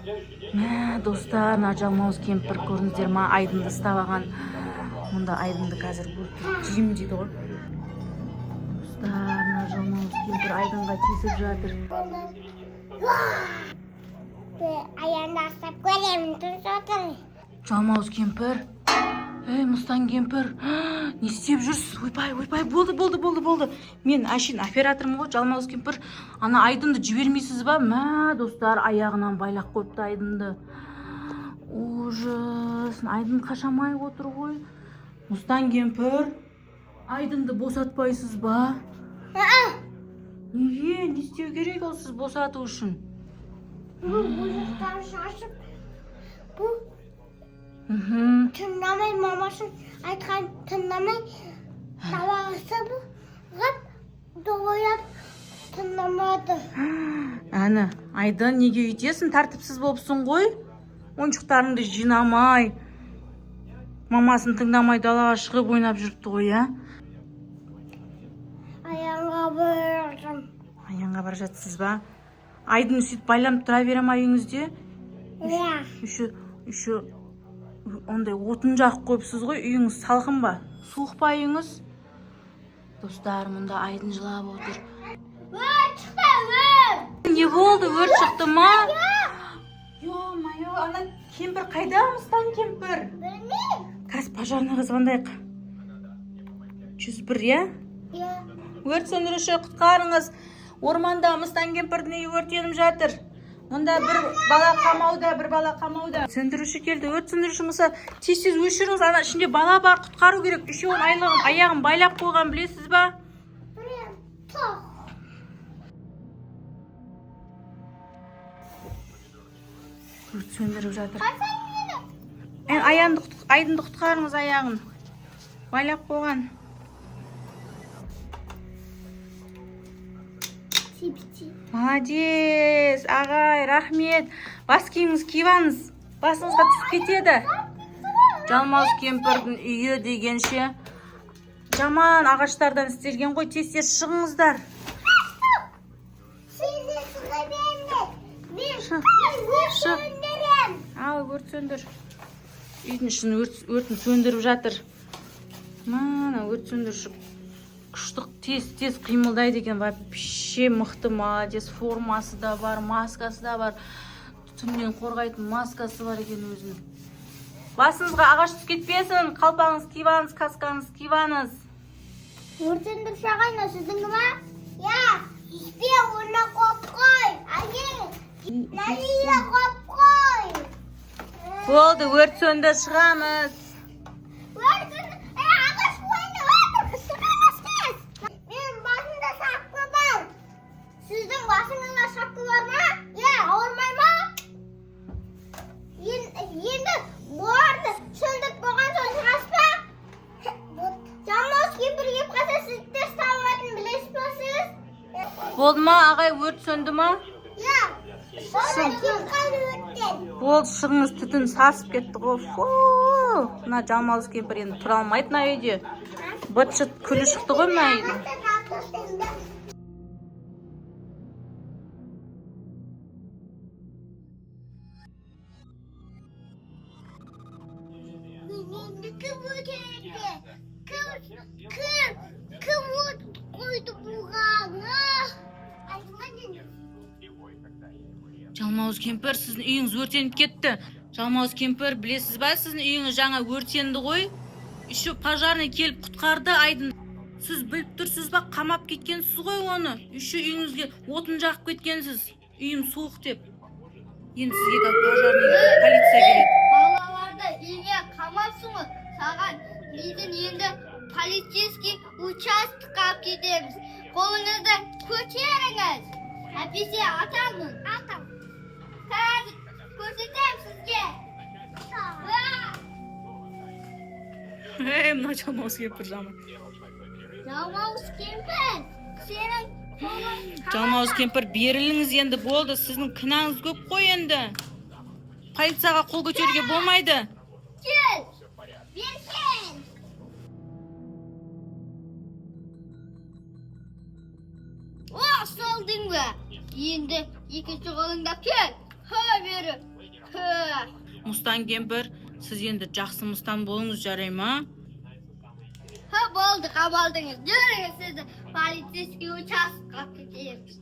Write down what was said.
Достар, мына жалмауыз кемпір көрдіңіздер ма? Айдынды ұстап алған. Мұнда айдынды қазір жейм дейді ғой. Достар, мына жалмауыз кемпір айдынға тесіп жатыр. Аяғында ұстап көремін, тұрып отыр. Жалмауыз кемпір. Мұстан кемпір. Не істеп жүрсіз? Ойбай, болды. Мен әшейін операторым ғой, жалмауыз кемпір. Ана айдынды жібермейсіз ба? Мә, достар, аяғынан байлақ қойыпты айдынды. Ужас. Айдын қашамай отыр ғой. Мұстан кемпір. Айдынды босатпайсыз ба? Неге? Не істеу керек ол сіз босату үшін? Бұл жақтан шашып, бұл тыңдамай, мамасын айтқан тыңдамай, сабағысы бұғып, доғылап тыңдамады. Әні, Айдын, неге үйтесің? Тәртіпсіз болыпсың ғой? Ойыншықтарыңды жинамай, мамасын тыңдамай далаға шығып ойнап жүріпті ғой, ә? Аяңға бара жатсыз ба? Айдын сөйтіп байланып тұра бере ма үйіңізде? Үші ондай отын жағып қойыпсыз ғой, үйіңіз салқын ба? Суық па үйіңіз? Достар, мұнда Айдын жылап отыр. Өрт шықты, Не болды, өрт шықты ма? Ё-майо, ана кемпір қайда, Мұстан кемпір? Білмейм. Қазір пожарныйға звондайық. 101, я? Өрт сөндіруші, құтқарыңыз. Орманда Мұстан кемпірдің үйі өртеніп жатыр. Мұнда бір бала қамауда. Сөндіруші келді. Өрт сөндіруші мұса, тез өшіріңіз. Ана ішінде бала бар, құтқару керек. Үшеуін аяғын байлап қойған, білесіз ба? Білем, тоқ. Өрт сөндіріп жатыр. Айдынды құтқарыңыз, аяғын байлап қойған. Молодец, ағай, рахмет. Бас киіміңіз киіп, басыңызға түсіп кетеді. Жалмауыз кемпірдің үйі дегенше жаман ағаштардан істелген ғой, тез шығыңыздар. Сізді шыға беріңдер. Мен өрт Шық. сөндірем. Ал, өрт сөндір. Үйдің ішін өртін сөндіріп жатыр. Мана өрт сөндіруші күштік тез қимылдайды екен. Вообще мықты, молодец. Формасы да бар, маскасы да бар. Түтіннен қорғайтын маскасы бар екен өзінің. Басыңызға ағаш түсіп кетпесін. Қалпаңыз киіп, каскаңыз киіп. Өрт сөндіруші ағайна, сіздің ма? Я, іспе орна қоп қой. Нәлия қоп қой. Болды, өрт сөндір, шығамыз. Ағаш қойны өтір, шығамыз тез. Менің басымда шапқы бар. Сіздің басыңызда шапқы бар ма? Ауырмай ма? Енді бұларды сөндіріп болған соң шығасыз ба? Жалмауыз кемпір келіп қалса, сізді ұстап алатынын білесіз ба сіз? Болды ма, ағай, өрт сөнді ма? Болды, кем қалды өрттен. Болды, шығыңыз, түтін сасып кетті ғой. Мына жалмауыз кемпір енді тұра алмайды мына үйде. Быт-шыт күлі шықты ғой мына үйдің. Кім қойды бұған? Жалмауыз кемпір, сіздің үйіңіз өртеніп кетті. Жалмауыз кемпір, білесіз ба, сіздің үйіңіз жаңа өртенді ғой. Үші пожарный келіп құтқарды Айдын. Сіз біліп тұрсыз ба, қамап кеткенсіз ғой оны. Үші үйіңізге отын жағып кеткенсіз. Үйім суық деп. Енді сізге пожарный полиция келеді. Балаларды үйге қамапсыңыз. Саған біздің енді полицейский участокқа алып кетеміз. Қолыңызды көтеріңіз. Әпесе атамын. Атам. Қазір көрсетем сізге. Мына жалмауыз кемпір жаман. Жалмауыз кемпір, сенің Жалмауыз кемпір, беріліңіз енді, болды. Сіздің кінаңыз көп қой енді. Полицияға қол көтеруге болмайды. кел, берсен. Солдың ба? Енді екінші қолыңда кел. Бер беріп. Мустан кемпір, сіз енді жақсы мустан болыңыз, жарай ма? Болды, қабалдыңыз. Жүріңіз, сізді полицейский участокқа кетеміз.